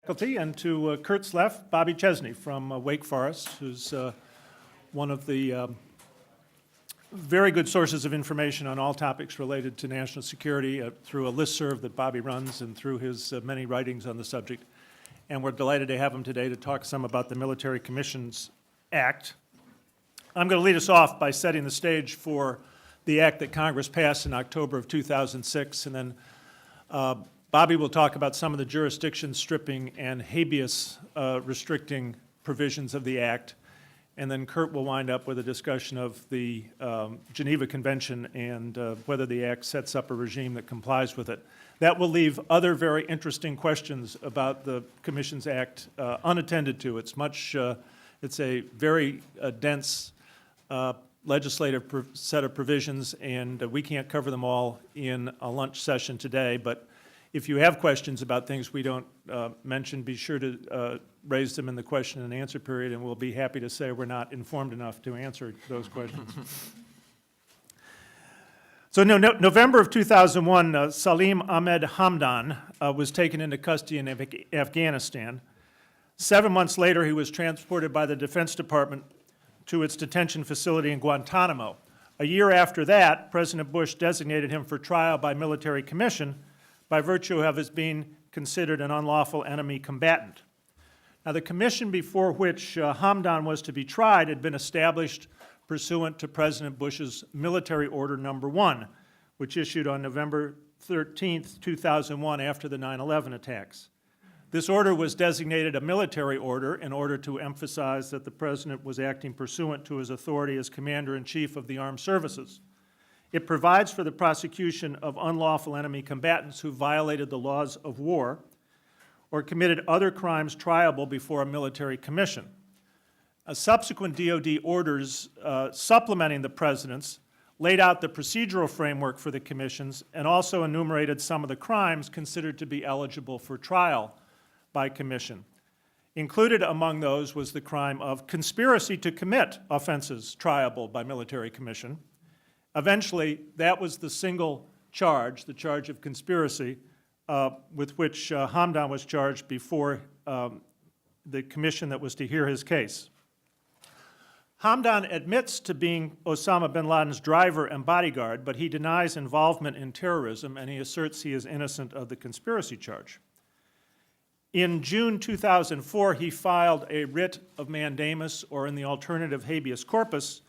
Faculty, and to Kurt's left, Bobby Chesney from Wake Forest, who's one of the very good sources of information on all topics related to national security through a listserv that Bobby runs and through his many writings on the subject. And we're delighted to have him today to talk some about the Military Commissions Act. I'm going to lead us off by setting the stage for the act that Congress passed in October of 2006, and then Bobby will talk about some of the jurisdiction stripping and habeas restricting provisions of the Act, and then Kurt will wind up with a discussion of the Geneva Convention and whether the Act sets up a regime that complies with it. That will leave other very interesting questions about the Commissions Act unattended to. It's a very dense legislative set of provisions, and we can't cover them all in a lunch session today, but if you have questions about things we don't mention, be sure to raise them in the question and answer period, and we'll be happy to say we're not informed enough to answer those questions. So November of 2001, Salim Ahmed Hamdan was taken into custody in Afghanistan. 7 months later, he was transported by the Defense Department to its detention facility in Guantanamo. A year after that, President Bush designated him for trial by military commission by virtue of his being considered an unlawful enemy combatant. Now, the commission before which Hamdan was to be tried had been established pursuant to President Bush's Military Order No. 1, which issued on November 13, 2001, after the 9/11 attacks. This order was designated a military order in order to emphasize that the President was acting pursuant to his authority as Commander-in-Chief of the Armed Services. It provides for the prosecution of unlawful enemy combatants who violated the laws of war or committed other crimes triable before a military commission. Subsequent DoD orders supplementing the President's laid out the procedural framework for the commissions and also enumerated some of the crimes considered to be eligible for trial by commission. Included among those was the crime of conspiracy to commit offenses triable by military commission. Eventually, that was the single charge, the charge of conspiracy, with which Hamdan was charged before the commission that was to hear his case. Hamdan admits to being Osama bin Laden's driver and bodyguard, but he denies involvement in terrorism, and he asserts he is innocent of the conspiracy charge. In June 2004, he filed a writ of mandamus, or in the alternative habeas corpus,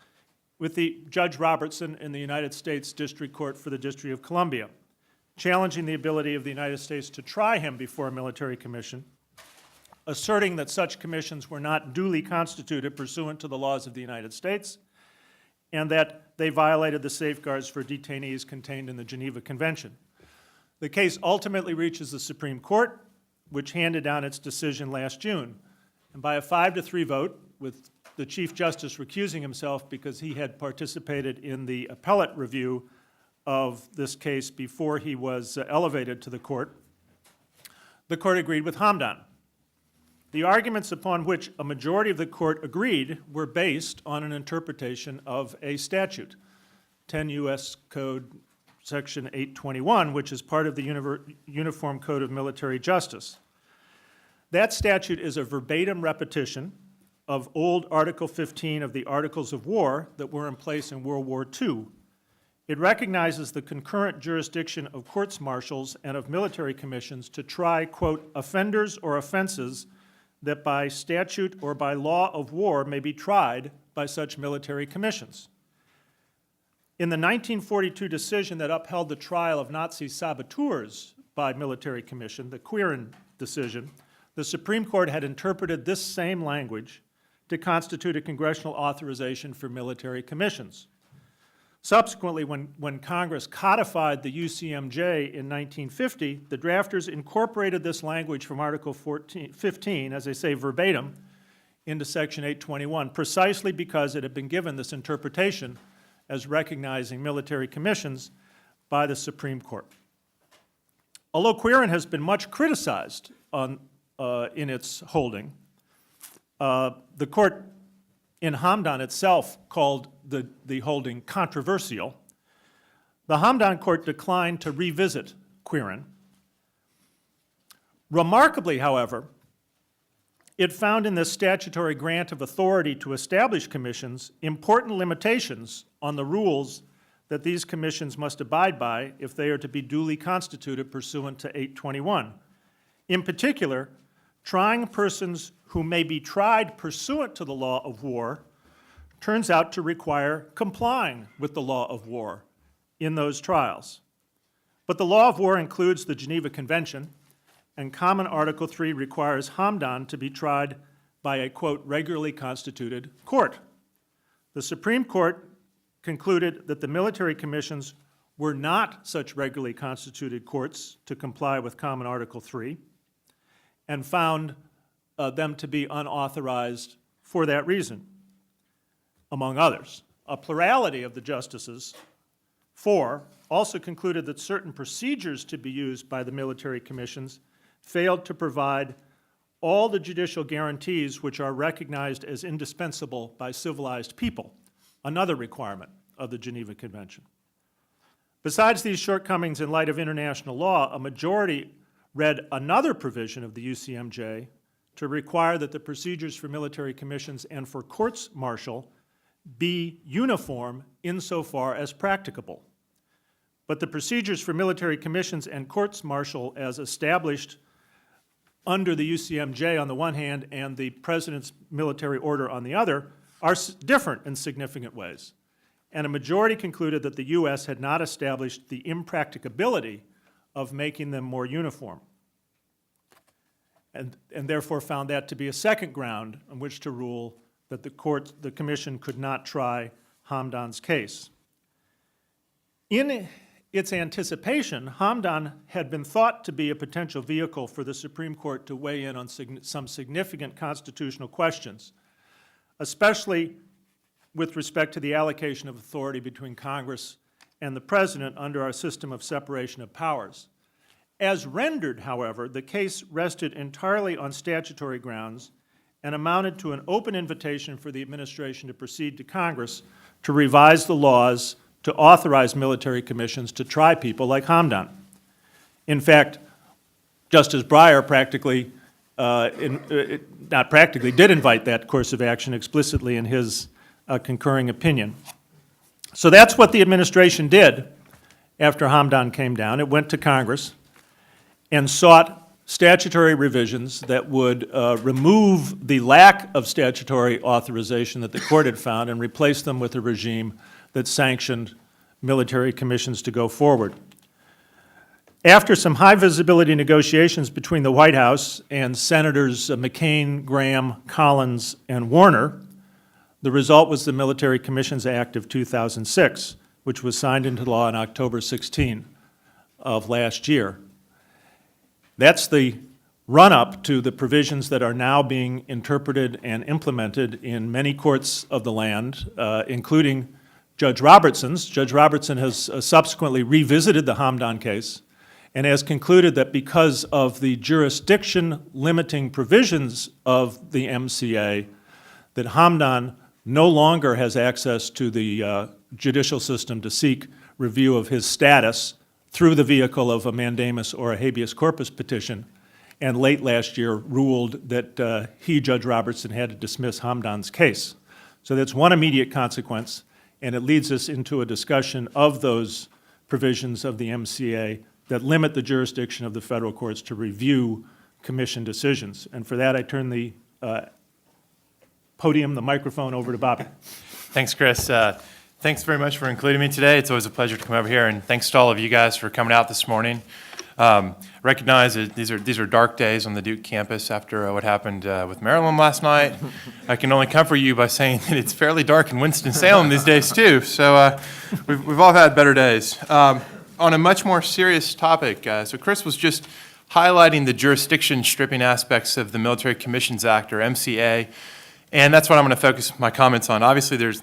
with the Judge Robertson in the United States District Court for the District of Columbia, challenging the ability of the United States to try him before a military commission, asserting that such commissions were not duly constituted pursuant to the laws of the United States, and that they violated the safeguards for detainees contained in the Geneva Convention. The case ultimately reaches the Supreme Court, which handed down its decision last June, and by a 5-3 vote, with the Chief Justice recusing himself because he had participated in the appellate review of this case before he was elevated to the court agreed with Hamdan. The arguments upon which a majority of the court agreed were based on an interpretation of a statute, 10 U.S. Code Section 821, which is part of the Uniform Code of Military Justice. That statute is a verbatim repetition of old Article 15 of the Articles of War that were in place in World War II. It recognizes the concurrent jurisdiction of courts-martials and of military commissions to try, quote, offenders or offenses that by statute or by law of war may be tried by such military commissions. In the 1942 decision that upheld the trial of Nazi saboteurs by military commission, the Quirin decision, the Supreme Court had interpreted this same language to constitute a congressional authorization for military commissions. Subsequently, when Congress codified the UCMJ in 1950, the drafters incorporated this language from Article 15, as I say verbatim, into Section 821, precisely because it had been given this interpretation as recognizing military commissions by the Supreme Court. Although Quirin has been much criticized in its holding, the court in Hamdan itself called the holding controversial. The Hamdan court declined to revisit Quirin. Remarkably, however, it found in this statutory grant of authority to establish commissions important limitations on the rules that these commissions must abide by if they are to be duly constituted pursuant to 821. In particular, trying persons who may be tried pursuant to the law of war turns out to require complying with the law of war in those trials. But the law of war includes the Geneva Convention, and Common Article 3 requires Hamdan to be tried by a, quote, regularly constituted court. The Supreme Court concluded that the military commissions were not such regularly constituted courts to comply with Common Article 3 and found them to be unauthorized for that reason, among others. A plurality of the justices, 4, also concluded that certain procedures to be used by the military commissions failed to provide all the judicial guarantees which are recognized as indispensable by civilized people, another requirement of the Geneva Convention. Besides these shortcomings in light of international law, a majority read another provision of the UCMJ to require that the procedures for military commissions and for courts-martial be uniform insofar as practicable. But the procedures for military commissions and courts-martial as established under the UCMJ on the one hand and the President's military order on the other are different in significant ways. And a majority concluded that the U.S. had not established the impracticability of making them more uniform, and therefore found that to be a second ground on which to rule that the commission could not try Hamdan's case. In its anticipation, Hamdan had been thought to be a potential vehicle for the Supreme Court to weigh in on some significant constitutional questions, especially with respect to the allocation of authority between Congress and the President under our system of separation of powers. As rendered, however, the case rested entirely on statutory grounds and amounted to an open invitation for the administration to proceed to Congress to revise the laws to authorize military commissions to try people like Hamdan. In fact, Justice Breyer did invite that course of action explicitly in his concurring opinion. So that's what the administration did after Hamdan came down. It went to Congress and sought statutory revisions that would remove the lack of statutory authorization that the court had found and replace them with a regime that sanctioned military commissions to go forward. After some high-visibility negotiations between the White House and Senators McCain, Graham, Collins, and Warner, the result was the Military Commissions Act of 2006, which was signed into law on October 16 of last year. That's the run-up to the provisions that are now being interpreted and implemented in many courts of the land, including Judge Robertson's. Judge Robertson has subsequently revisited the Hamdan case and has concluded that because of the jurisdiction-limiting provisions of the MCA, that Hamdan no longer has access to the judicial system to seek review of his status through the vehicle of a mandamus or a habeas corpus petition, and late last year ruled that Judge Robertson, had to dismiss Hamdan's case. So that's one immediate consequence, and it leads us into a discussion of those provisions of the MCA that limit the jurisdiction of the federal courts to review commission decisions. And for that, I turn the podium, the microphone, over to Bobby. Thanks, Chris. Thanks very much for including me today. It's always a pleasure to come over here, and thanks to all of you guys for coming out this morning. Recognize that these are dark days on the Duke campus after what happened with Maryland last night. I can only comfort you by saying that it's fairly dark in Winston-Salem these days too. So we've all had better days. On a much more serious topic, so Chris was just highlighting the jurisdiction stripping aspects of the Military Commissions Act, or MCA, and that's what I'm going to focus my comments on. Obviously, there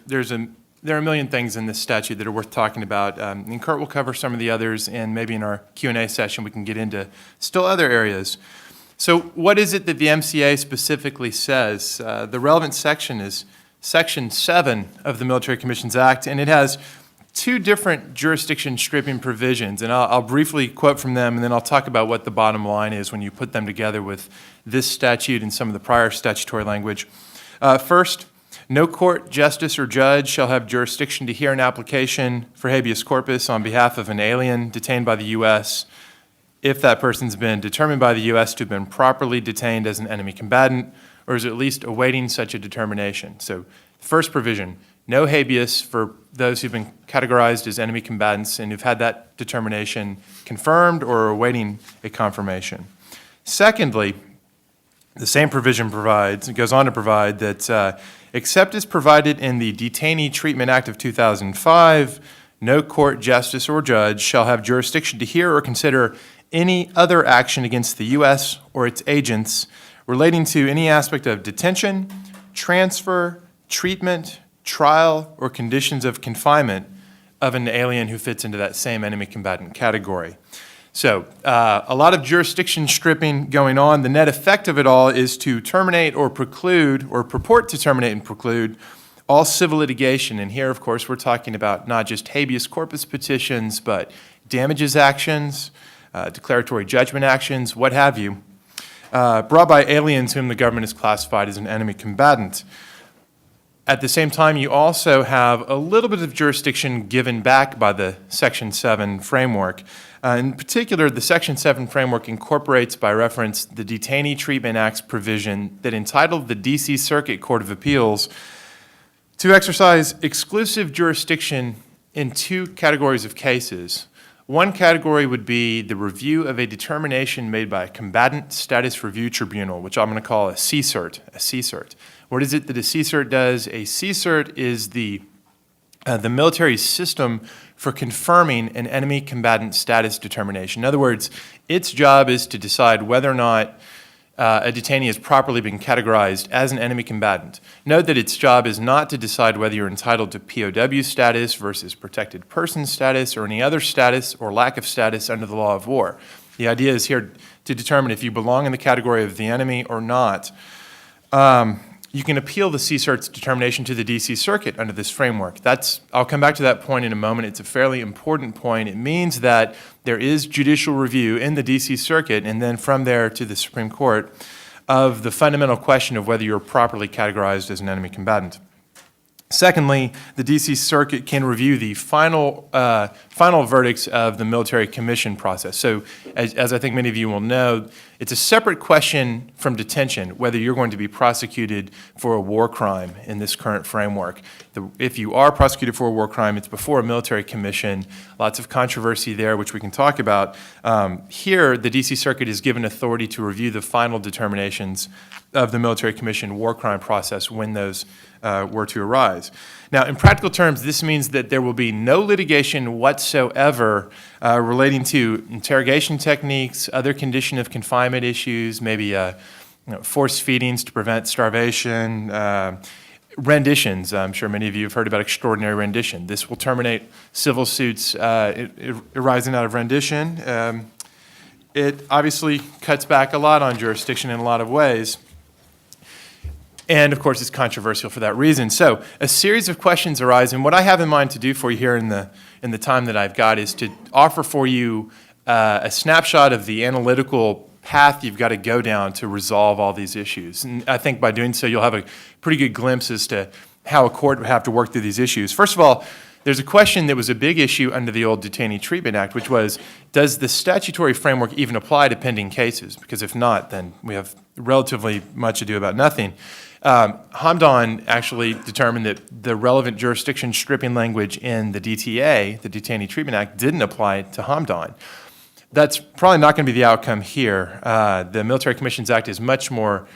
are a million things in this statute that are worth talking about, and Kurt will cover some of the others, and maybe in our Q&A session we can get into still other areas. So what is it that the MCA specifically says? The relevant section is Section 7 of the Military Commissions Act, and it has two different jurisdiction stripping provisions, and I'll briefly quote from them, and then I'll talk about what the bottom line is when you put them together with this statute and some of the prior statutory language. First, no court, justice, or judge shall have jurisdiction to hear an application for habeas corpus on behalf of an alien detained by the U.S. if that person's been determined by the U.S. to have been properly detained as an enemy combatant or is at least awaiting such a determination. So, first provision, no habeas for those who've been categorized as enemy combatants and who've had that determination confirmed or are awaiting a confirmation. Secondly, the same provision goes on to provide that except as provided in the Detainee Treatment Act of 2005, no court, justice, or judge shall have jurisdiction to hear or consider any other action against the U.S. or its agents relating to any aspect of detention, transfer, treatment, trial, or conditions of confinement of an alien who fits into that same enemy combatant category. So a lot of jurisdiction stripping going on. The net effect of it all is to terminate or preclude or purport to terminate and preclude all civil litigation. And here, of course, we're talking about not just habeas corpus petitions, but damages actions, declaratory judgment actions, what have you, brought by aliens whom the government has classified as an enemy combatant. At the same time, you also have a little bit of jurisdiction given back by the Section 7 framework. In particular, the Section 7 framework incorporates, by reference, the Detainee Treatment Act's provision that entitled the D.C. Circuit Court of Appeals to exercise exclusive jurisdiction in two categories of cases. One category would be the review of a determination made by a Combatant Status Review Tribunal, which I'm going to call a CSIRT. What is it that a CSIRT does? A CSIRT is the military system for confirming an enemy combatant status determination. In other words, its job is to decide whether or not a detainee has properly been categorized as an enemy combatant. Note that its job is not to decide whether you're entitled to POW status versus protected person status or any other status or lack of status under the law of war. The idea is here to determine if you belong in the category of the enemy or not. You can appeal the CSIRT's determination to the D.C. Circuit under this framework. I'll come back to that point in a moment. It's a fairly important point. It means that there is judicial review in the D.C. Circuit and then from there to the Supreme Court of the fundamental question of whether you're properly categorized as an enemy combatant. Secondly, the D.C. Circuit can review the final verdicts of the military commission process. So, as I think many of you will know, it's a separate question from detention whether you're going to be prosecuted for a war crime in this current framework. If you are prosecuted for a war crime, it's before a military commission. Lots of controversy there, which we can talk about. Here, the D.C. Circuit is given authority to review the final determinations of the military commission war crime process when those were to arise. Now, in practical terms, this means that there will be no litigation whatsoever relating to interrogation techniques, other condition of confinement issues, maybe forced feedings to prevent starvation, renditions. I'm sure many of you have heard about extraordinary rendition. This will terminate civil suits arising out of rendition. It obviously cuts back a lot on jurisdiction in a lot of ways. And, of course, it's controversial for that reason. So a series of questions arise, and what I have in mind to do for you here in the time that I've got is to offer for you a snapshot of the analytical path you've got to go down to resolve all these issues. And I think by doing so, you'll have a pretty good glimpse as to how a court would have to work through these issues. First of all, there's a question that was a big issue under the old Detainee Treatment Act, which was, does the statutory framework even apply to pending cases? Because if not, then we have relatively much ado about nothing. Hamdan actually determined that the relevant jurisdiction stripping language in the DTA, the Detainee Treatment Act, didn't apply to Hamdan. That's probably not going to be the outcome here. The Military Commissions Act is much more,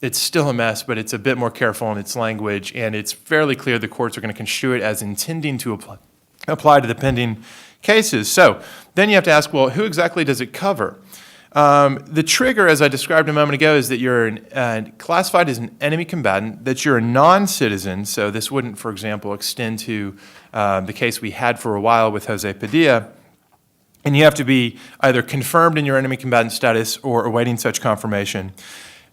it's still a mess, but it's a bit more careful in its language, and it's fairly clear the courts are going to construe it as intending to apply to the pending cases. So then you have to ask, well, who exactly does it cover? The trigger, as I described a moment ago, is that you're classified as an enemy combatant, that you're a non-citizen, so this wouldn't, for example, extend to the case we had for a while with Jose Padilla, and you have to be either confirmed in your enemy combatant status or awaiting such confirmation.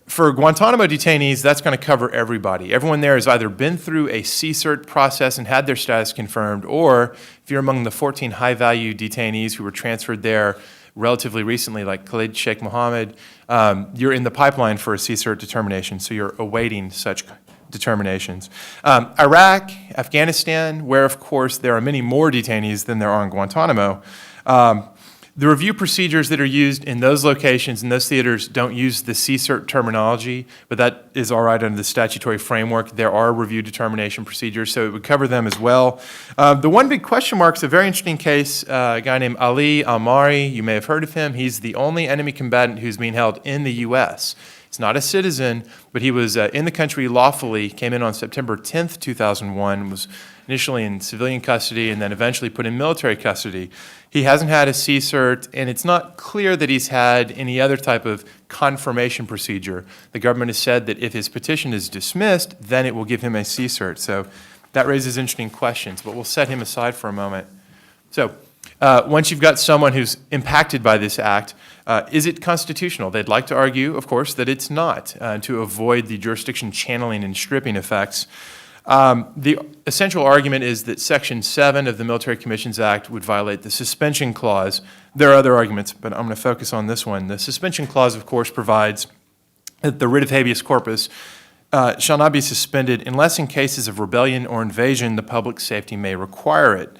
For Guantanamo detainees, that's going to cover everybody. Everyone there has either been through a CSIRT process and had their status confirmed, or if you're among the 14 high-value detainees who were transferred there relatively recently, like Khalid Sheikh Mohammed, you're in the pipeline for a CSERT determination, so you're awaiting such determinations. Iraq, Afghanistan, where, of course, there are many more detainees than there are in Guantanamo, the review procedures that are used in those locations and those theaters don't use the CSERT terminology, but that is all right under the statutory framework. There are review determination procedures, so it would cover them as well. The one big question mark is a very interesting case, a guy named Ali Al-Mari. You may have heard of him. He's the only enemy combatant who's being held in the U.S. He's not a citizen, but he was in the country lawfully, came in on September 10th, 2001, was initially in civilian custody and then eventually put in military custody. He hasn't had a CSERT, and it's not clear that he's had any other type of confirmation procedure. The government has said that if his petition is dismissed, then it will give him a CSERT. So that raises interesting questions, but we'll set him aside for a moment. So once you've got someone who's impacted by this act, is it constitutional? They'd like to argue, of course, that it's not, to avoid the jurisdiction channeling and stripping effects. The essential argument is that Section 7 of the Military Commissions Act would violate the suspension clause. There are other arguments, but I'm going to focus on this one. The suspension clause, of course, provides that the writ of habeas corpus shall not be suspended unless in cases of rebellion or invasion the public safety may require it.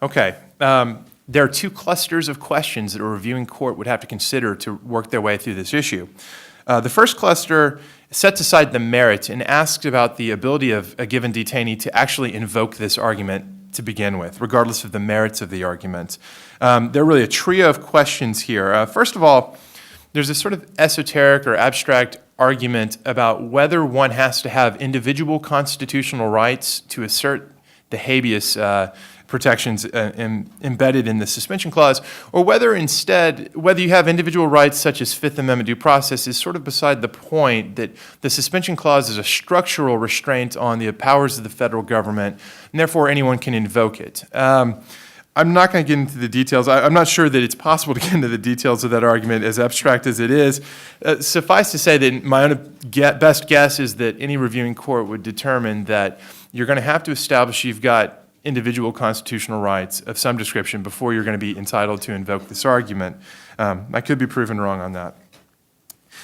Okay. There are two clusters of questions that a reviewing court would have to consider to work their way through this issue. The first cluster sets aside the merits and asks about the ability of a given detainee to actually invoke this argument to begin with, regardless of the merits of the argument. There are really a trio of questions here. First of all, there's a sort of esoteric or abstract argument about whether one has to have individual constitutional rights to assert the habeas protections embedded in the suspension clause, or whether instead, whether you have individual rights such as Fifth Amendment due process is sort of beside the point, that the suspension clause is a structural restraint on the powers of the federal government, and therefore anyone can invoke it. I'm not going to get into the details. I'm not sure that it's possible to get into the details of that argument, as abstract as it is. Suffice to say that my own best guess is that any reviewing court would determine that you're going to have to establish you've got individual constitutional rights of some description before you're going to be entitled to invoke this argument. I could be proven wrong on that.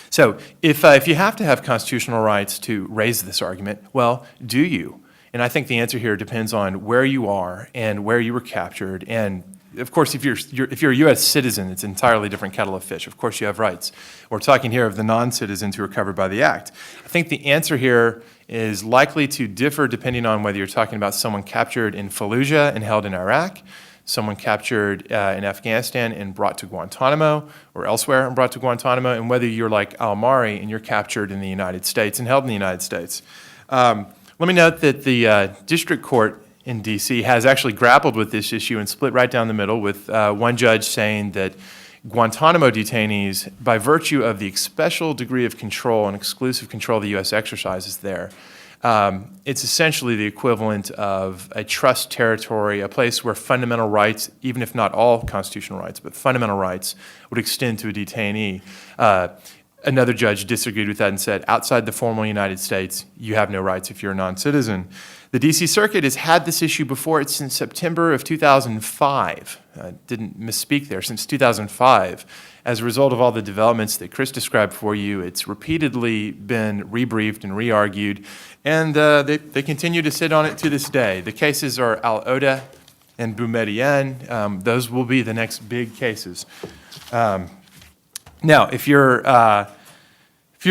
So if you have to have constitutional rights to raise this argument, well, do you? And I think the answer here depends on where you are and where you were captured. And of course, if you're a U.S. citizen, it's an entirely different kettle of fish. Of course, you have rights. We're talking here of the non-citizens who are covered by the Act. I think the answer here is likely to differ depending on whether you're talking about someone captured in Fallujah and held in Iraq, someone captured in Afghanistan and brought to Guantanamo, or elsewhere and brought to Guantanamo, and whether you're like Al-Mari and you're captured in the United States and held in the United States. Let me note that the district court in D.C. has actually grappled with this issue and split right down the middle, with one judge saying that Guantanamo detainees, by virtue of the special degree of control and exclusive control the U.S. exercises there, it's essentially the equivalent of a trust territory, a place where fundamental rights, even if not all constitutional rights, but fundamental rights, would extend to a detainee. Another judge disagreed with that and said, outside the formal United States, you have no rights if you're a non-citizen. The D.C. Circuit has had this issue before it since September of 2005. Didn't misspeak there, since 2005. As a result of all the developments that Chris described for you, it's repeatedly been rebriefed and re-argued, and they continue to sit on it to this day. The cases are Al-Oda and Boumediene. Those will be the next big cases. Now, if you're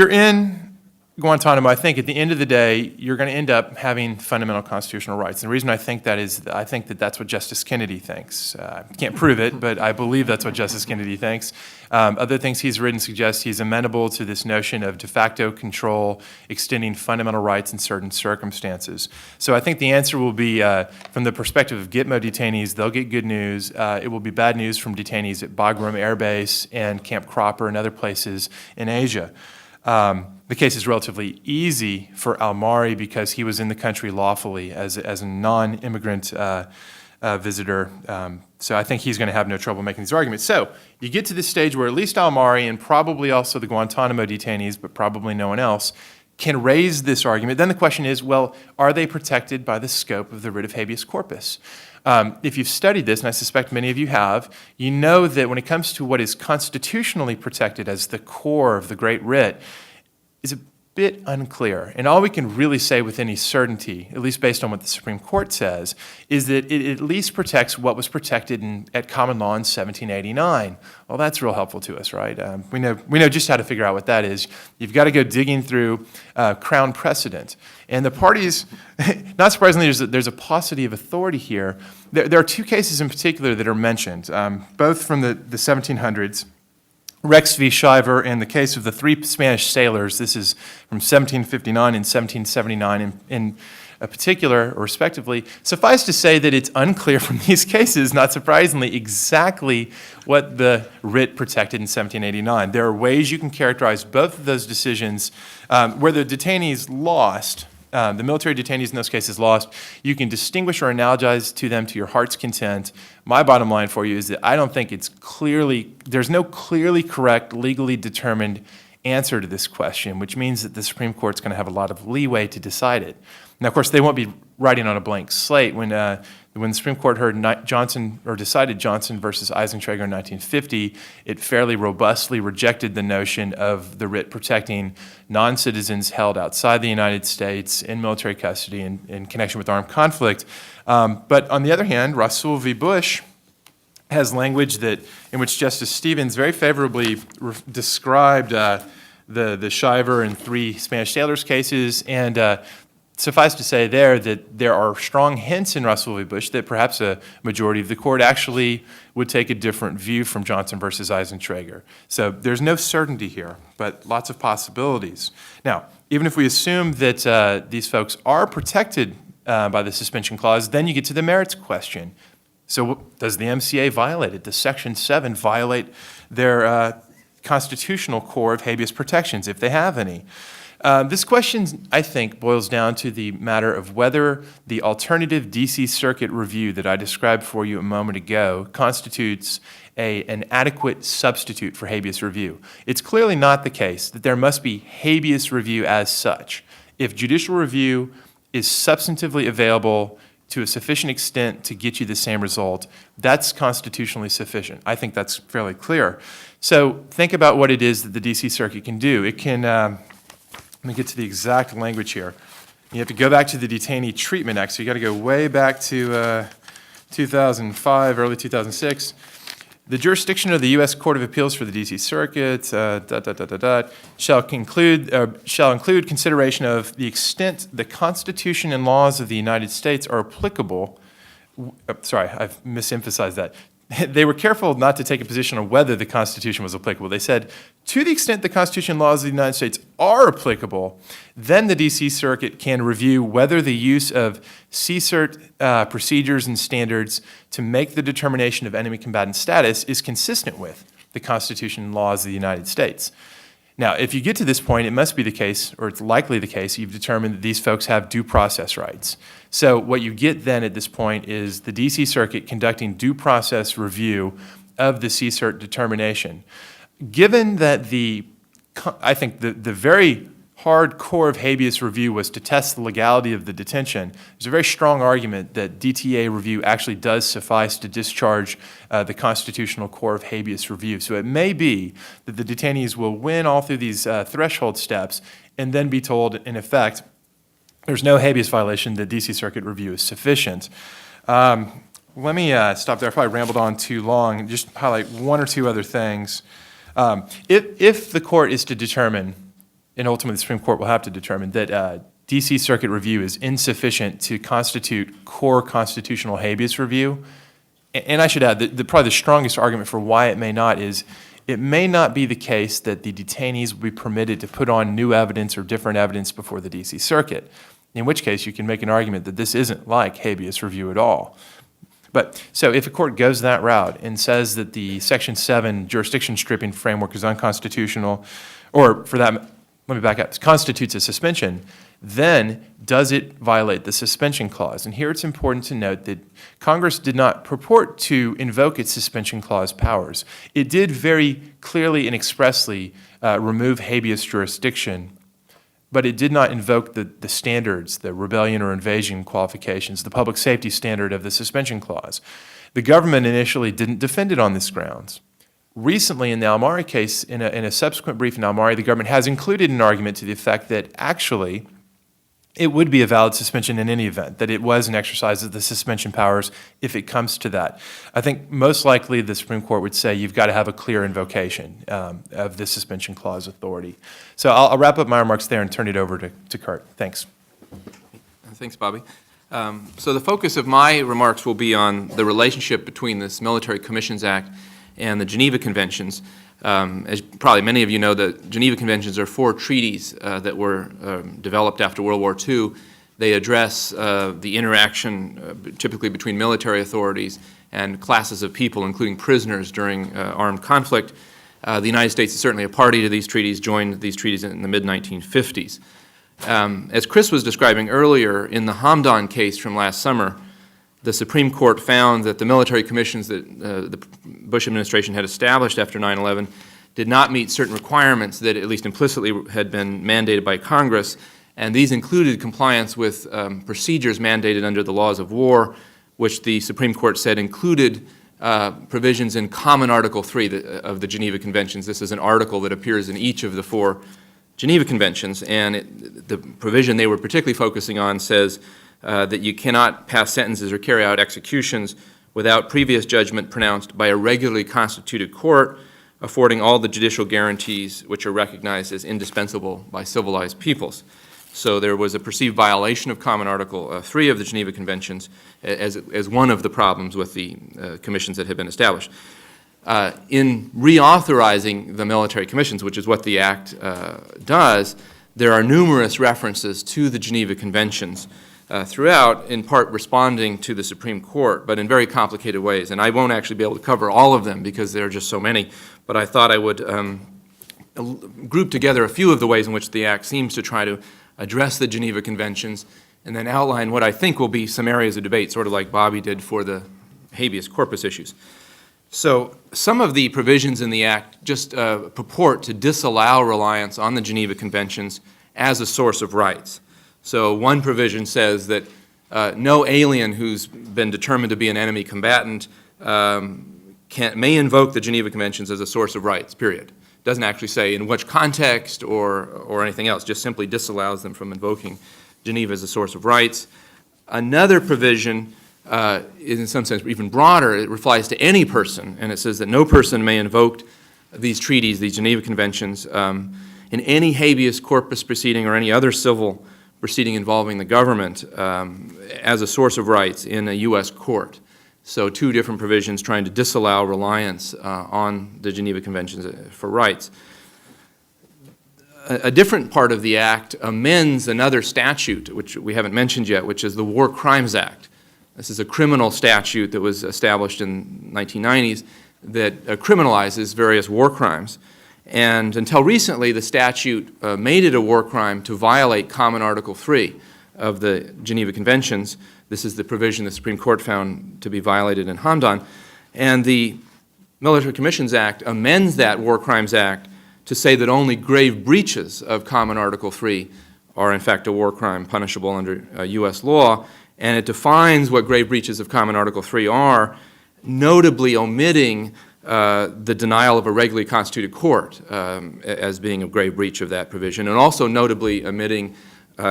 in Guantanamo, I think at the end of the day, you're going to end up having fundamental constitutional rights. And the reason I think that is, I think that that's what Justice Kennedy thinks. I can't prove it, but I believe that's what Justice Kennedy thinks. Other things he's written suggest he's amenable to this notion of de facto control extending fundamental rights in certain circumstances. So I think the answer will be, from the perspective of Gitmo detainees, they'll get good news. It will be bad news from detainees at Bagram Air Base and Camp Cropper and other places in Asia. The case is relatively easy for Al-Mari because he was in the country lawfully as a non-immigrant visitor. So I think he's going to have no trouble making these arguments. So you get to this stage where at least Al-Mari and probably also the Guantanamo detainees, but probably no one else, can raise this argument, then the question is, well, are they protected by the scope of the writ of habeas corpus? If you've studied this, and I suspect many of you have, you know that when it comes to what is constitutionally protected as the core of the great writ, is a bit unclear. And all we can really say with any certainty, at least based on what the Supreme Court says, is that it at least protects what was protected at common law in 1789. Well, that's real helpful to us, right? We know just how to figure out what that is. You've got to go digging through Crown precedent. And the parties, not surprisingly, there's a paucity of authority here. There are two cases in particular that are mentioned, both from the 1700s. Rex v. Shiver and the case of the three Spanish sailors. This is from 1759 and 1779 in particular, or respectively. Suffice to say that it's unclear from these cases, not surprisingly, exactly what the writ protected in 1789. There are ways you can characterize both of those decisions where the detainees lost. The military detainees in those cases lost. You can distinguish or analogize to them to your heart's content. My bottom line for you is that I don't think there's no clearly correct, legally determined answer to this question, which means that the Supreme Court's going to have a lot of leeway to decide it. Now, of course, they won't be writing on a blank slate. When the Supreme Court decided Johnson versus Eisentrager in 1950, it fairly robustly rejected the notion of the writ protecting non-citizens held outside the United States in military custody in connection with armed conflict. But on the other hand, Rasul v. Bush has language in which Justice Stevens very favorably described the Shiver and three Spanish sailors cases, and suffice to say that there are strong hints in Rasul v. Bush that perhaps a majority of the court actually would take a different view from Johnson versus Eisentrager. So there's no certainty here, but lots of possibilities. Now, even if we assume that these folks are protected by the suspension clause, then you get to the merits question. So does the MCA violate it? Does Section 7 violate their constitutional core of habeas protections, if they have any? This question, I think, boils down to the matter of whether the alternative D.C. Circuit review that I described for you a moment ago constitutes an adequate substitute for habeas review. It's clearly not the case that there must be habeas review as such. If judicial review is substantively available to a sufficient extent to get you the same result, that's constitutionally sufficient. I think that's fairly clear. So think about what it is that the D.C. Circuit can do. It can, let me get to the exact language here. You have to go back to the Detainee Treatment Act, so you got to go way back to 2005, early 2006. The jurisdiction of the U.S. Court of Appeals for the D.C. Circuit shall include consideration of the extent the Constitution and laws of the United States are applicable. Sorry, I've misemphasized that. They were careful not to take a position on whether the Constitution was applicable. They said, to the extent the Constitution and laws of the United States are applicable, then the D.C. Circuit can review whether the use of CSIRT procedures and standards to make the determination of enemy combatant status is consistent with the Constitution and laws of the United States. Now, if you get to this point, it must be the case, or it's likely the case, you've determined that these folks have due process rights. So what you get then at this point is the D.C. Circuit conducting due process review of the CSIRT determination. Given that I think the very hard core of habeas review was to test the legality of the detention, there's a very strong argument that DTA review actually does suffice to discharge the constitutional core of habeas review. So it may be that the detainees will win all through these threshold steps and then be told, in effect, there's no habeas violation, the D.C. Circuit review is sufficient. Let me stop there. I probably rambled on too long and just highlight one or two other things. If the court is to determine, and ultimately the Supreme Court will have to determine, that D.C. Circuit review is insufficient to constitute core constitutional habeas review, and I should add that probably the strongest argument for why it may not is it may not be the case that the detainees will be permitted to put on new evidence or different evidence before the D.C. Circuit, in which case you can make an argument that this isn't like habeas review at all. But so if a court goes that route and says that the Section 7 jurisdiction stripping framework is unconstitutional, or for that, let me back up, constitutes a suspension, then does it violate the suspension clause? And here it's important to note that Congress did not purport to invoke its suspension clause powers. It did very clearly and expressly remove habeas jurisdiction. but it did not invoke the standards, the rebellion or invasion qualifications, the public safety standard of the suspension clause. The government initially didn't defend it on this grounds. Recently, in the Almari case, in a subsequent brief in Almari, the government has included an argument to the effect that actually it would be a valid suspension in any event, that it was an exercise of the suspension powers if it comes to that. I think most likely the Supreme Court would say you've got to have a clear invocation of the suspension clause authority. So I'll wrap up my remarks there and turn it over to Kurt. Thanks. Thanks, Bobby. So the focus of my remarks will be on the relationship between this Military Commissions Act and the Geneva Conventions. As probably many of you know, the Geneva Conventions are 4 treaties that were developed after World War II. They address the interaction typically between military authorities and classes of people, including prisoners during armed conflict. The United States is certainly a party to these treaties, joined these treaties in the mid-1950s. As Chris was describing earlier, in the Hamdan case from last summer, the Supreme Court found that the military commissions that the Bush administration had established after 9/11 did not meet certain requirements that at least implicitly had been mandated by Congress, and these included compliance with procedures mandated under the laws of war, which the Supreme Court said included provisions in Common Article 3 of the Geneva Conventions. This is an article that appears in each of the 4 Geneva Conventions, and the provision they were particularly focusing on says that you cannot pass sentences or carry out executions without previous judgment pronounced by a regularly constituted court, affording all the judicial guarantees which are recognized as indispensable by civilized peoples. So there was a perceived violation of Common Article 3 of the Geneva Conventions as one of the problems with the commissions that had been established. In reauthorizing the military commissions, which is what the Act does, there are numerous references to the Geneva Conventions throughout, in part responding to the Supreme Court, but in very complicated ways. And I won't actually be able to cover all of them because there are just so many, but I thought I would group together a few of the ways in which the Act seems to try to address the Geneva Conventions and then outline what I think will be some areas of debate, sort of like Bobby did for the habeas corpus issues. So some of the provisions in the Act just purport to disallow reliance on the Geneva Conventions as a source of rights. So one provision says that no alien who's been determined to be an enemy combatant may invoke the Geneva Conventions as a source of rights, period. Doesn't actually say in which context or anything else, just simply disallows them from invoking Geneva as a source of rights. Another provision is in some sense even broader. It applies to any person, and it says that no person may invoke these treaties, these Geneva Conventions, in any habeas corpus proceeding or any other civil proceeding involving the government as a source of rights in a U.S. court. So 2 different provisions trying to disallow reliance on the Geneva Conventions for rights. A different part of the Act amends another statute, which we haven't mentioned yet, which is the War Crimes Act. This is a criminal statute that was established in the 1990s that criminalizes various war crimes. And until recently, the statute made it a war crime to violate Common Article 3 of the Geneva Conventions. This is the provision the Supreme Court found to be violated in Hamdan. And the Military Commissions Act amends that War Crimes Act to say that only grave breaches of Common Article 3 are in fact a war crime punishable under U.S. law. And it defines what grave breaches of Common Article 3 are, notably omitting the denial of a regularly constituted court as being a grave breach of that provision, and also notably omitting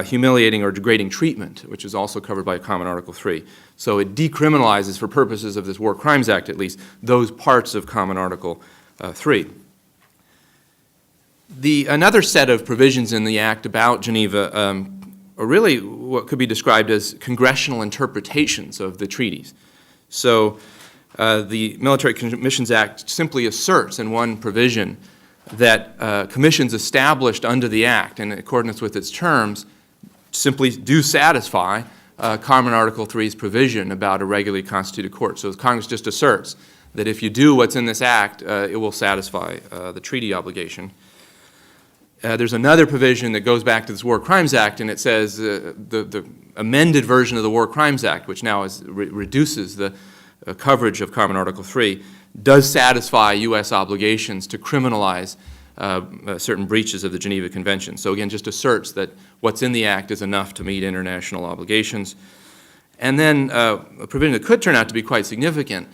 humiliating or degrading treatment, which is also covered by Common Article 3. So it decriminalizes, for purposes of this War Crimes Act at least, those parts of Common Article 3. Another set of provisions in the Act about Geneva are really what could be described as congressional interpretations of the treaties. So the Military Commissions Act simply asserts in one provision that commissions established under the Act in accordance with its terms simply do satisfy Common Article 3's provision about a regularly constituted court. So Congress just asserts that if you do what's in this Act, it will satisfy the treaty obligation. There's another provision that goes back to this War Crimes Act, and it says the amended version of the War Crimes Act, which now reduces the coverage of Common Article 3, does satisfy U.S. obligations to criminalize certain breaches of the Geneva Convention. So again, just asserts that what's in the Act is enough to meet international obligations. And then a provision that could turn out to be quite significant,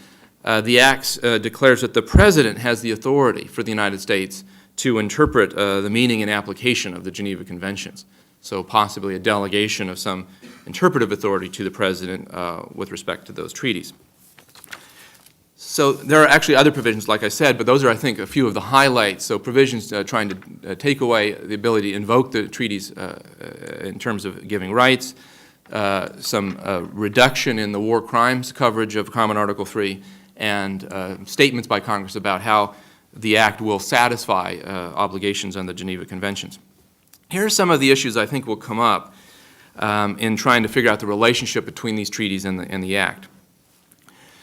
the Act declares that the President has the authority for the United States to interpret the meaning and application of the Geneva Conventions. So possibly a delegation of some interpretive authority to the President with respect to those treaties. So there are actually other provisions, like I said, but those are, I think, a few of the highlights. So provisions trying to take away the ability to invoke the treaties in terms of giving rights, some reduction in the war crimes coverage of Common Article 3, and statements by Congress about how the Act will satisfy obligations on the Geneva Conventions. Here are some of the issues I think will come up in trying to figure out the relationship between these treaties and the Act.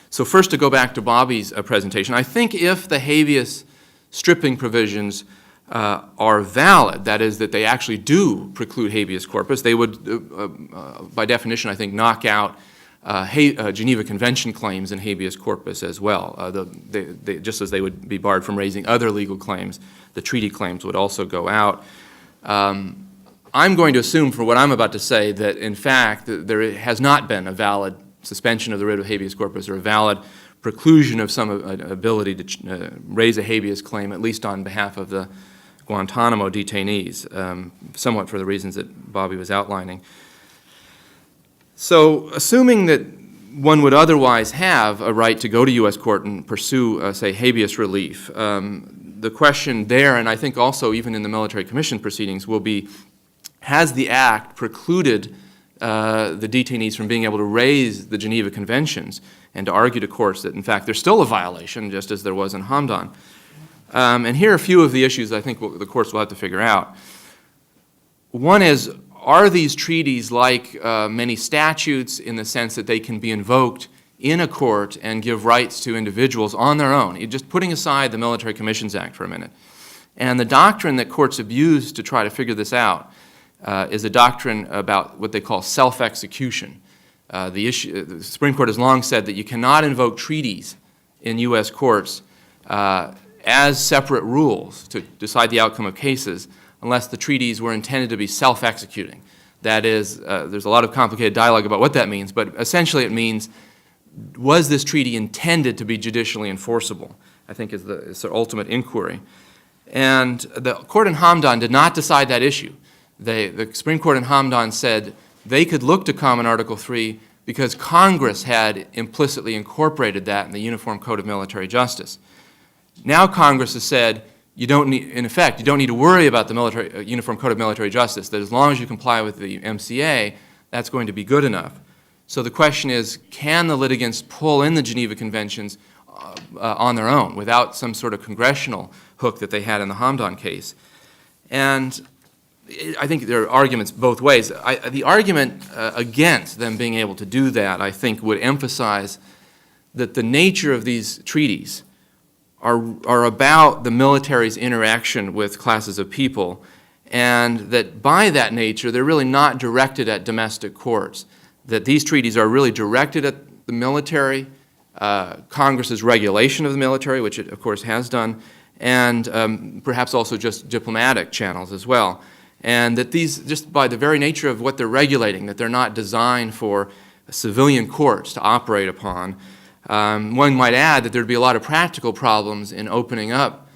So first, to go back to Bobby's presentation, I think if the habeas stripping provisions are valid, that is, that they actually do preclude habeas corpus, they would, by definition, I think, knock out Geneva Convention claims in habeas corpus as well. Just as they would be barred from raising other legal claims, the treaty claims would also go out. I'm going to assume, for what I'm about to say, that in fact there has not been a valid suspension of the writ of habeas corpus or a valid preclusion of some ability to raise a habeas claim, at least on behalf of the Guantanamo detainees, somewhat for the reasons that Bobby was outlining. So assuming that one would otherwise have a right to go to U.S. court and pursue, say, habeas relief, the question there, and I think also even in the military commission proceedings, will be, has the Act precluded the detainees from being able to raise the Geneva Conventions and to argue to courts that, in fact, there's still a violation, just as there was in Hamdan? And here are a few of the issues I think the courts will have to figure out. One is, are these treaties like many statutes in the sense that they can be invoked in a court and give rights to individuals on their own? Just putting aside the Military Commissions Act for a minute. And the doctrine that courts have used to try to figure this out is a doctrine about what they call self-execution. The Supreme Court has long said that you cannot invoke treaties in U.S. courts as separate rules to decide the outcome of cases unless the treaties were intended to be self-executing. That is, there's a lot of complicated dialogue about what that means, but essentially it means, was this treaty intended to be judicially enforceable, I think is the ultimate inquiry. And the court in Hamdan did not decide that issue. The Supreme Court in Hamdan said they could look to Common Article 3 because Congress had implicitly incorporated that in the Uniform Code of Military Justice. Now Congress has said, you don't need, in effect, you don't need to worry about the Uniform Code of Military Justice, that as long as you comply with the MCA, that's going to be good enough. So the question is, can the litigants pull in the Geneva Conventions on their own without some sort of congressional hook that they had in the Hamdan case? And I think there are arguments both ways. The argument against them being able to do that, I think, would emphasize that the nature of these treaties are about the military's interaction with classes of people, and that by that nature, they're really not directed at domestic courts, that these treaties are really directed at the military, Congress's regulation of the military, which it, of course, has done, and perhaps also just diplomatic channels as well. And that these, just by the very nature of what they're regulating, that they're not designed for civilian courts to operate upon. One might add that there'd be a lot of practical problems in opening up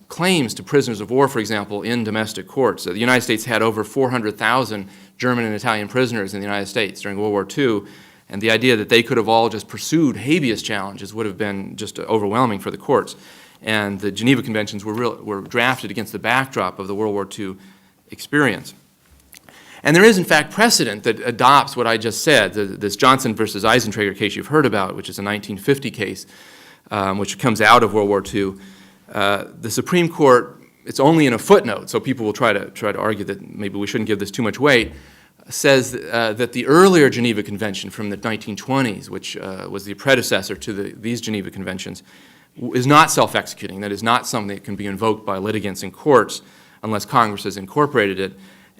claims to prisoners of war, for example, in domestic courts. The United States had over 400,000 German and Italian prisoners in the United States during World War II, and the idea that they could have all just pursued habeas challenges would have been just overwhelming for the courts. And the Geneva Conventions were drafted against the backdrop of the World War II experience. And there is, in fact, precedent that adopts what I just said, this Johnson versus Eisentrager case you've heard about, which is a 1950 case, which comes out of World War II. The Supreme Court, it's only in a footnote, so people will try to argue that maybe we shouldn't give this too much weight, says that the earlier Geneva Convention from the 1920s, which was the predecessor to these Geneva Conventions, is not self-executing. That is not something that can be invoked by litigants in courts unless Congress has incorporated it.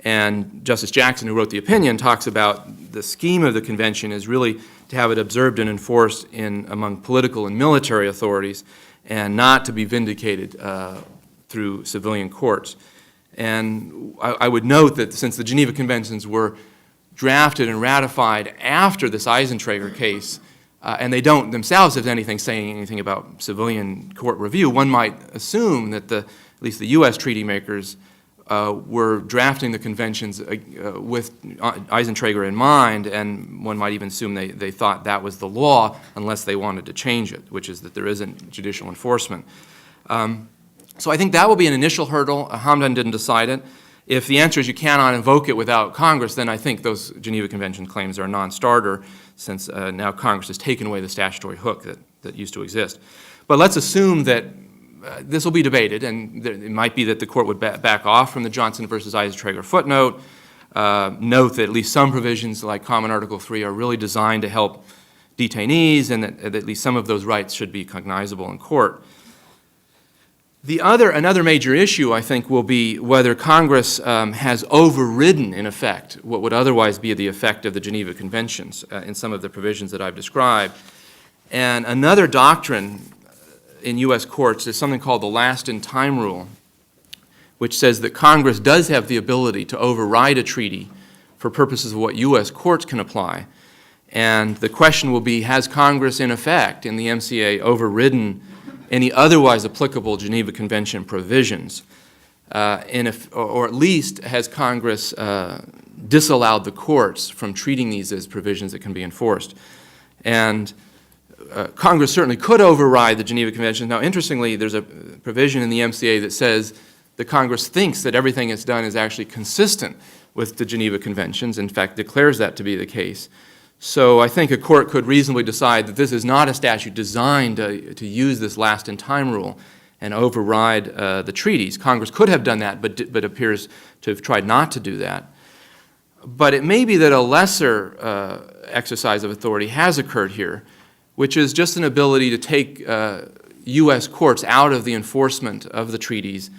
And Justice Jackson, who wrote the opinion, talks about the scheme of the convention is really to have it observed and enforced among political and military authorities and not to be vindicated through civilian courts. And I would note that since the Geneva Conventions were drafted and ratified after this Eisentrager case, and they don't themselves have anything saying anything about civilian court review, one might assume that at least the U.S. treaty makers were drafting the conventions with Eisentrager in mind, and one might even assume they thought that was the law unless they wanted to change it, which is that there isn't judicial enforcement. So I think that will be an initial hurdle. Hamdan didn't decide it. If the answer is you cannot invoke it without Congress, then I think those Geneva Convention claims are a non-starter, since now Congress has taken away the statutory hook that used to exist. But let's assume that this will be debated, and it might be that the court would back off from the Johnson versus Eisentrager footnote, note that at least some provisions like Common Article 3 are really designed to help detainees, and that at least some of those rights should be cognizable in court. Another major issue, I think, will be whether Congress has overridden, in effect, what would otherwise be the effect of the Geneva Conventions in some of the provisions that I've described. And another doctrine in U.S. courts is something called the last-in-time rule, which says that Congress does have the ability to override a treaty for purposes of what U.S. courts can apply. And the question will be, has Congress, in effect, in the MCA, overridden any otherwise applicable Geneva Convention provisions, or at least has Congress disallowed the courts from treating these as provisions that can be enforced. And Congress certainly could override the Geneva Convention. Now, interestingly, there's a provision in the MCA that says that Congress thinks that everything it's done is actually consistent with the Geneva Conventions, in fact, declares that to be the case. So I think a court could reasonably decide that this is not a statute designed to use this last-in-time rule and override the treaties. Congress could have done that, but appears to have tried not to do that. But it may be that a lesser exercise of authority has occurred here, which is just an ability to take U.S. courts out of the enforcement of the treaties,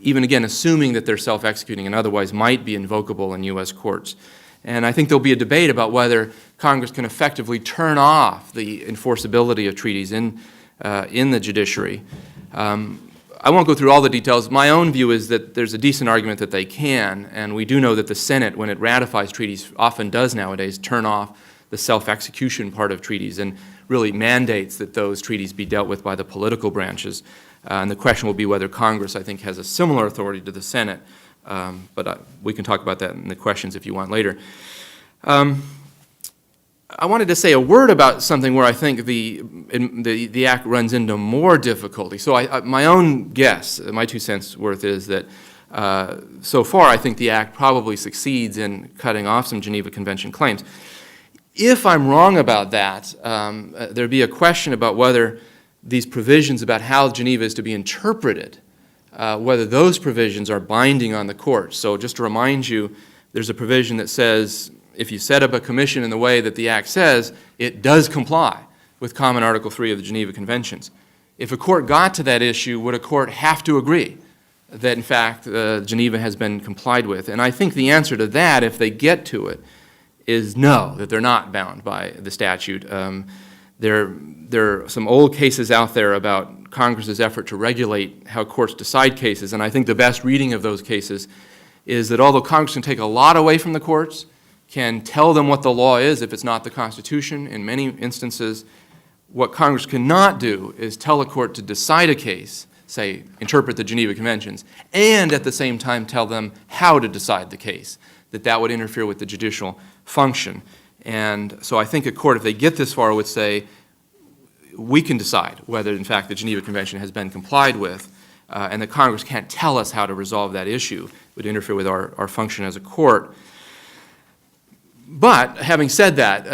even again assuming that they're self-executing and otherwise might be invocable in U.S. courts. And I think there'll be a debate about whether Congress can effectively turn off the enforceability of treaties in the judiciary. I won't go through all the details. My own view is that there's a decent argument that they can, and we do know that the Senate, when it ratifies treaties, often does nowadays turn off the self-execution part of treaties and really mandates that those treaties be dealt with by the political branches. And the question will be whether Congress, I think, has a similar authority to the Senate. But we can talk about that in the questions if you want later. I wanted to say a word about something where I think the Act runs into more difficulty. So my own guess, my 2 cents worth, is that so far I think the Act probably succeeds in cutting off some Geneva Convention claims. If I'm wrong about that, there'd be a question about whether these provisions about how Geneva is to be interpreted, whether those provisions are binding on the courts. So just to remind you, there's a provision that says if you set up a commission in the way that the Act says, it does comply with Common Article 3 of the Geneva Conventions. If a court got to that issue, would a court have to agree that, in fact, Geneva has been complied with? And I think the answer to that, if they get to it, is no, that they're not bound by the statute. There are some old cases out there about Congress's effort to regulate how courts decide cases, and I think the best reading of those cases is that although Congress can take a lot away from the courts, can tell them what the law is if it's not the Constitution in many instances, what Congress cannot do is tell a court to decide a case, say, interpret the Geneva Conventions, and at the same time tell them how to decide the case, that would interfere with the judicial function. And so I think a court, if they get this far, would say, we can decide whether, in fact, the Geneva Convention has been complied with, and that Congress can't tell us how to resolve that issue. It would interfere with our function as a court. But having said that,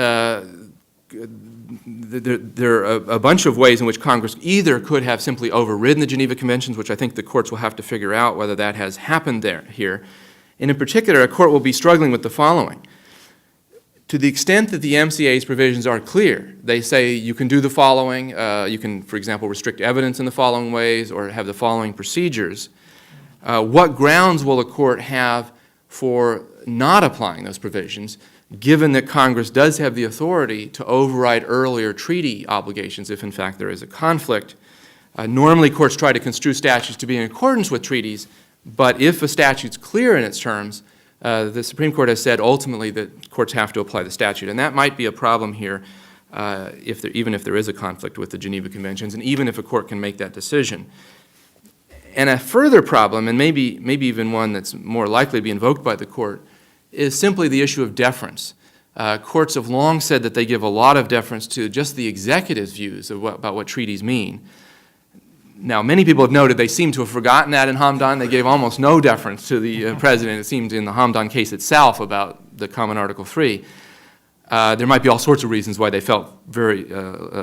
there are a bunch of ways in which Congress either could have simply overridden the Geneva Conventions, which I think the courts will have to figure out whether that has happened here. And in particular, a court will be struggling with the following. To the extent that the MCA's provisions are clear, they say you can do the following, you can, for example, restrict evidence in the following ways or have the following procedures. What grounds will a court have for not applying those provisions, given that Congress does have the authority to override earlier treaty obligations if, in fact, there is a conflict? Normally, courts try to construe statutes to be in accordance with treaties, but if a statute's clear in its terms, the Supreme Court has said ultimately that courts have to apply the statute. And that might be a problem here, even if there is a conflict with the Geneva Conventions, and even if a court can make that decision. And a further problem, and maybe even one that's more likely to be invoked by the court, is simply the issue of deference. Courts have long said that they give a lot of deference to just the executive's views about what treaties mean. Now, many people have noted they seem to have forgotten that in Hamdan. They gave almost no deference to the president, it seemed, in the Hamdan case itself about the Common Article 3. There might be all sorts of reasons why they felt very,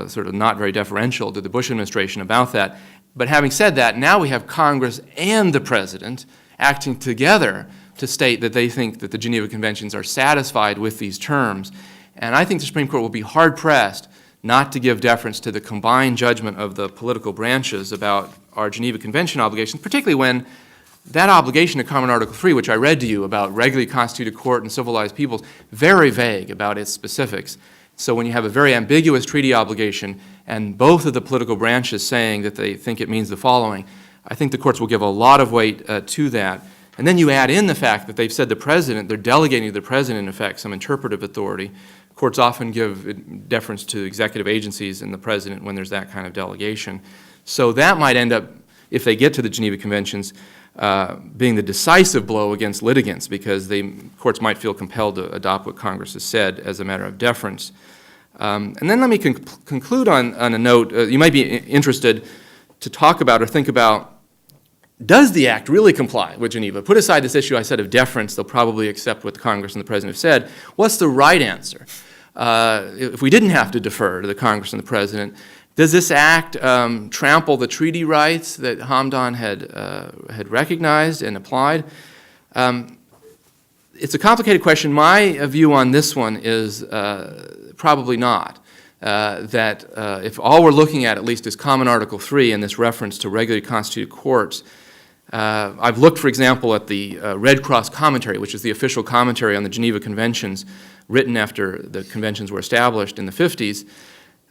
sort of not very deferential to the Bush administration about that. But having said that, now we have Congress and the president acting together to state that they think that the Geneva Conventions are satisfied with these terms. And I think the Supreme Court will be hard-pressed not to give deference to the combined judgment of the political branches about our Geneva Convention obligations, particularly when that obligation to Common Article 3, which I read to you about regularly constituted court and civilized peoples, very vague about its specifics. So when you have a very ambiguous treaty obligation and both of the political branches saying that they think it means the following, I think the courts will give a lot of weight to that. And then you add in the fact that they've said the president, they're delegating to the president, in effect, some interpretive authority. Courts often give deference to executive agencies and the president when there's that kind of delegation. So that might end up, if they get to the Geneva Conventions, being the decisive blow against litigants, because courts might feel compelled to adopt what Congress has said as a matter of deference. And then let me conclude on a note. You might be interested to talk about or think about, does the Act really comply with Geneva? Put aside this issue I said of deference, they'll probably accept what the Congress and the President have said. What's the right answer? If we didn't have to defer to the Congress and the President, does this Act trample the treaty rights that Hamdan had recognized and applied? It's a complicated question. My view on this one is probably not. That if all we're looking at least is Common Article 3 and this reference to regularly constituted courts, I've looked, for example, at the Red Cross commentary, which is the official commentary on the Geneva Conventions written after the conventions were established in the 50s.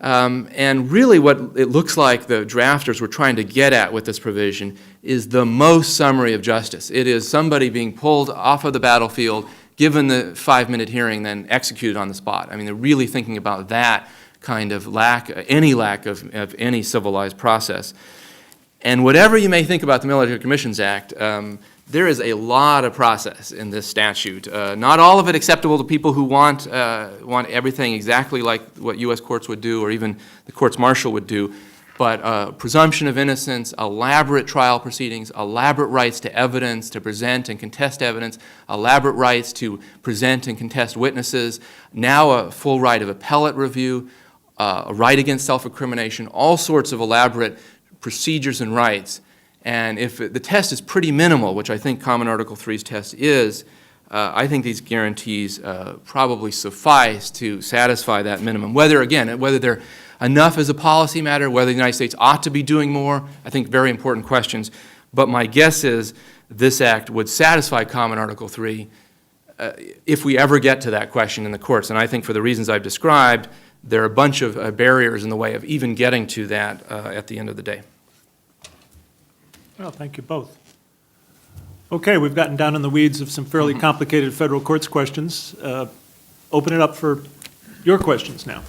And really what it looks like the drafters were trying to get at with this provision is the most summary of justice. It is somebody being pulled off of the battlefield, given the 5-minute hearing, then executed on the spot. I mean, they're really thinking about that kind of any lack of any civilized process. And whatever you may think about the Military Commissions Act, there is a lot of process in this statute. Not all of it acceptable to people who want everything exactly like what U.S. courts would do or even the courts martial would do, but presumption of innocence, elaborate trial proceedings, elaborate rights to evidence, to present and contest evidence, elaborate rights to present and contest witnesses, now a full right of appellate review, a right against self-incrimination, all sorts of elaborate procedures and rights. And if the test is pretty minimal, which I think Common Article 3's test is, I think these guarantees probably suffice to satisfy that minimum. Whether they're enough as a policy matter, whether the United States ought to be doing more, I think very important questions. But my guess is this act would satisfy Common Article 3 if we ever get to that question in the courts. And I think for the reasons I've described, there are a bunch of barriers in the way of even getting to that at the end of the day. Well, thank you both. Okay, we've gotten down in the weeds of some fairly complicated federal courts questions. Open it up for your questions now.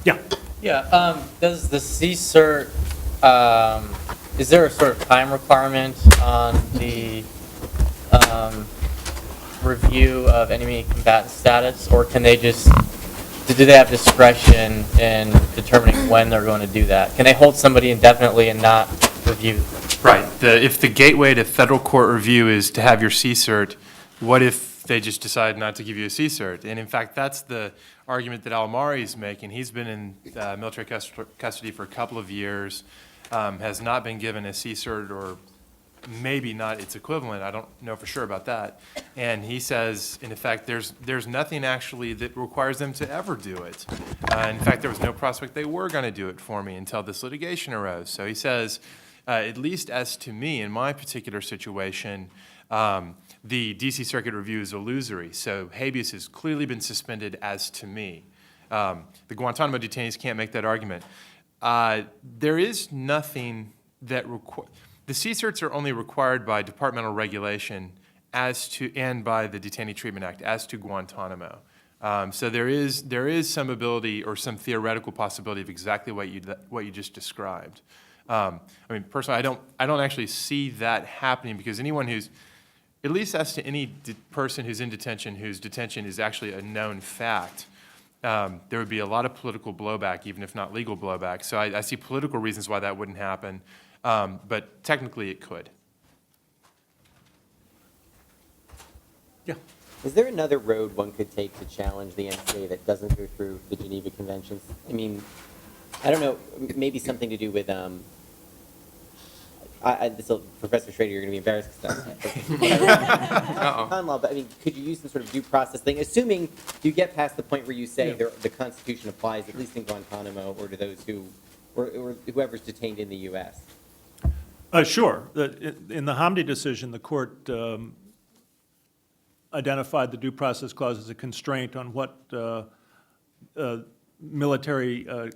Yeah. Yeah, does the CSERT, is there a sort of time requirement on the review of enemy combatant status, or can they just, do they have discretion in determining when they're going to do that? Can they hold somebody indefinitely and not review? Right. If the gateway to federal court review is to have your CSERT, what if they just decide not to give you a CSERT? And in fact, that's the argument that Al-Amari is making. He's been in military custody for a couple of years, has not been given a CSERT, or maybe not its equivalent. I don't know for sure about that. And he says, in effect, there's nothing actually that requires them to ever do it. In fact, there was no prospect they were going to do it for me until this litigation arose. So he says, at least as to me, in my particular situation, the D.C. Circuit review is illusory. So habeas has clearly been suspended as to me. The Guantanamo detainees can't make that argument. There is nothing that the CSERTs are only required by departmental regulation and by the Detainee Treatment Act as to Guantanamo. So there is some ability or some theoretical possibility of exactly what you just described. I mean, personally, I don't actually see that happening, because anyone who's, at least as to any person who's in detention, whose detention is actually a known fact, there would be a lot of political blowback, even if not legal blowback. So I see political reasons why that wouldn't happen, but technically it could. Yeah. Is there another road one could take to challenge the NCA that doesn't go through the Geneva Conventions? I mean, I don't know, maybe something to do with, Professor Schroeder, you're going to be embarrassed Uh-oh. con law, but I mean, could you use some sort of due process thing, assuming you get past the point where you say the Constitution applies, at least in Guantanamo, or to those who, or whoever's detained in the U.S.? Sure. In the Hamdi decision, the court identified the due process clause as a constraint on what military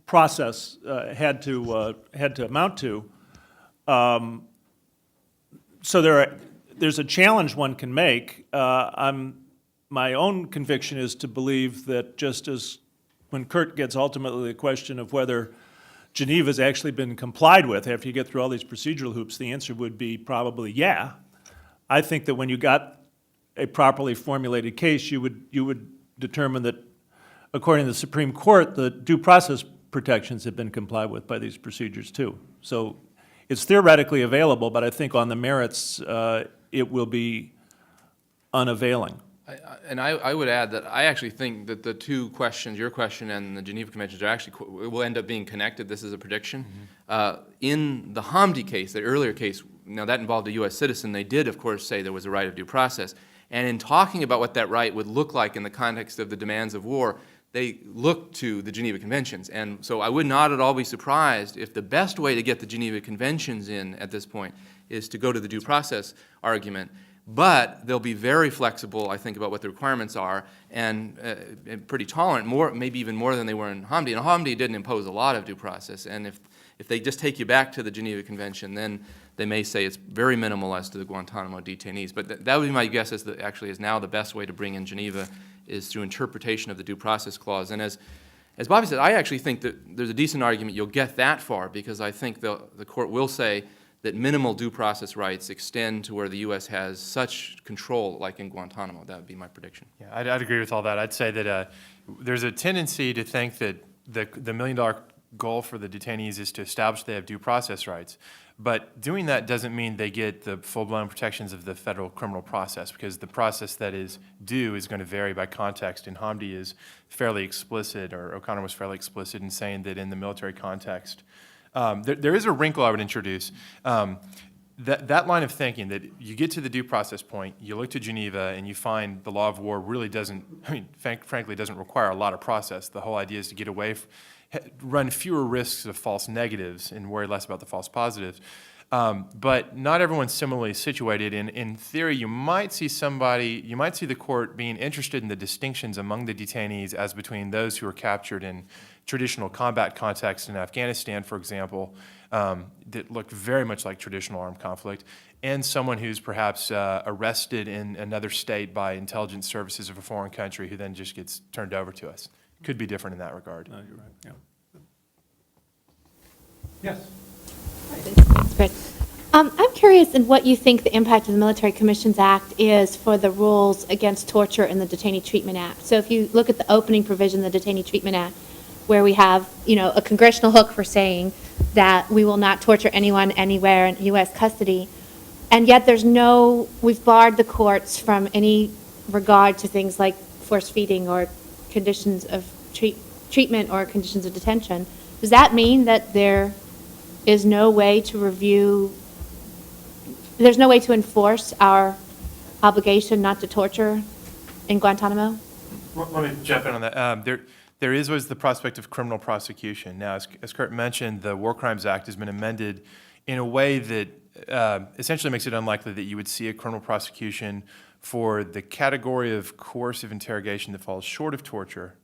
process had to amount to. So there's a challenge one can make. My own conviction is to believe that, just as when Kurt gets ultimately the question of whether Geneva's actually been complied with after you get through all these procedural hoops, the answer would be probably yeah. I think that when you got a properly formulated case, you would determine that, according to the Supreme Court, the due process protections have been complied with by these procedures too. So it's theoretically available, but I think on the merits, it will be unavailing. I would add that I actually think that the two questions, your question and the Geneva Conventions, are actually will end up being connected. This is a prediction. In the Hamdi case, the earlier case, now that involved a U.S. citizen, they did, of course, say there was a right of due process. And in talking about what that right would look like in the context of the demands of war, they looked to the Geneva Conventions. And so I would not at all be surprised if the best way to get the Geneva Conventions in at this point is to go to the due process argument. But they'll be very flexible, I think, about what the requirements are, and pretty tolerant, maybe even more than they were in Hamdi. And Hamdi didn't impose a lot of due process. And if they just take you back to the Geneva Convention, then they may say it's very minimal as to the Guantanamo detainees. But that would be my guess, actually is now the best way to bring in Geneva is through interpretation of the due process clause. And as Bobby said, I actually think that there's a decent argument you'll get that far, because I think the court will say that minimal due process rights extend to where the U.S. has such control, like in Guantanamo. That would be my prediction. Yeah, I'd agree with all that. I'd say that there's a tendency to think that the $1 million goal for the detainees is to establish they have due process rights. But doing that doesn't mean they get the full-blown protections of the federal criminal process, because the process that is due is going to vary by context. And Hamdi is fairly explicit, or O'Connor was fairly explicit in saying that in the military context, there is a wrinkle I would introduce. That line of thinking, that you get to the due process point, you look to Geneva, and you find the law of war really doesn't, frankly, doesn't require a lot of process. The whole idea is to get away, run fewer risks of false negatives and worry less about the false positives. But not everyone's similarly situated. In theory, you might see the court being interested in the distinctions among the detainees as between those who are captured in traditional combat contexts in Afghanistan, for example, that look very much like traditional armed conflict, and someone who's perhaps arrested in another state by intelligence services of a foreign country who then just gets turned over to us. Could be different in that regard. No, you're right, yeah. Yes? Thanks, Chris. I'm curious in what you think the impact of the Military Commissions Act is for the rules against torture in the Detainee Treatment Act. So if you look at the opening provision of the Detainee Treatment Act, where we have, a congressional hook for saying that we will not torture anyone anywhere in U.S. custody, and yet we've barred the courts from any regard to things like force feeding or conditions of treatment or conditions of detention. Does that mean that there is no way to there's no way to enforce our obligation not to torture in Guantanamo? Well, let me jump in on that. There is always the prospect of criminal prosecution. Now, as Kurt mentioned, the War Crimes Act has been amended in a way that essentially makes it unlikely that you would see a criminal prosecution for the category of coercive interrogation that falls short of torture,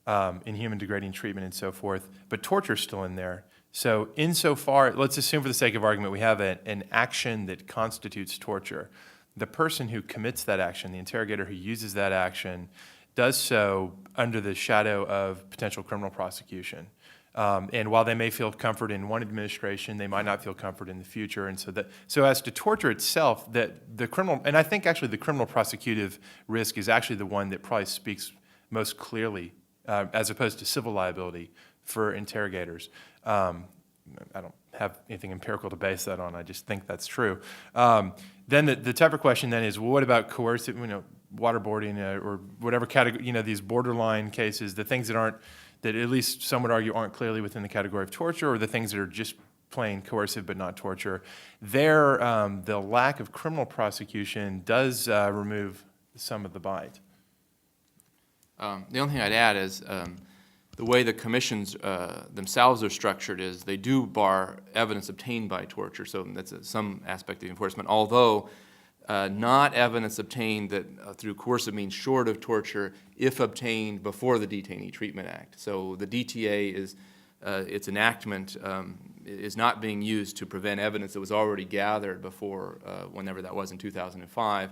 inhuman degrading treatment and so forth, but torture is still in there. So insofar, let's assume for the sake of argument, we have an action that constitutes torture. The person who commits that action, the interrogator who uses that action, does so under the shadow of potential criminal prosecution. And while they may feel comfort in one administration, they might not feel comfort in the future. And so as to torture itself, that the criminal, and I think actually the criminal prosecutive risk is actually the one that probably speaks most clearly, as opposed to civil liability for interrogators. I don't have anything empirical to base that on. I just think that's true. Then the tougher question then is, well, what about coercive, waterboarding or whatever category, these borderline cases, the things that at least some would argue aren't clearly within the category of torture, or the things that are just plain coercive but not torture. There, the lack of criminal prosecution does remove some of the bite. The only thing I'd add is the way the commissions themselves are structured is they do bar evidence obtained by torture, so that's some aspect of enforcement, although not evidence obtained that through coercive means short of torture if obtained before the Detainee Treatment Act. So the DTA is, its enactment is not being used to prevent evidence that was already gathered before, whenever that was in 2005.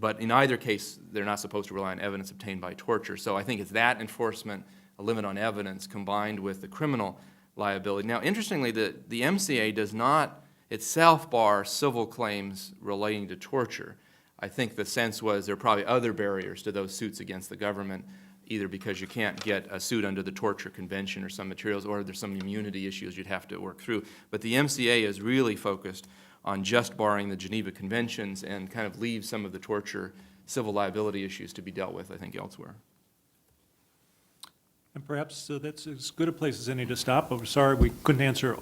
But in either case, they're not supposed to rely on evidence obtained by torture. So I think it's that enforcement, a limit on evidence, combined with the criminal liability. Now, interestingly, the MCA does not itself bar civil claims relating to torture. I think the sense was there are probably other barriers to those suits against the government, either because you can't get a suit under the Torture Convention or some materials, or there's some immunity issues you'd have to work through. But the MCA is really focused on just barring the Geneva Conventions and kind of leaves some of the torture civil liability issues to be dealt with, I think, elsewhere. And perhaps that's as good a place as any to stop. But we're sorry we couldn't answer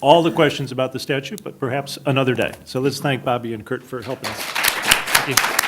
all the questions about the statute, but perhaps another day. So let's thank Bobby and Kurt for helping us. Thank you.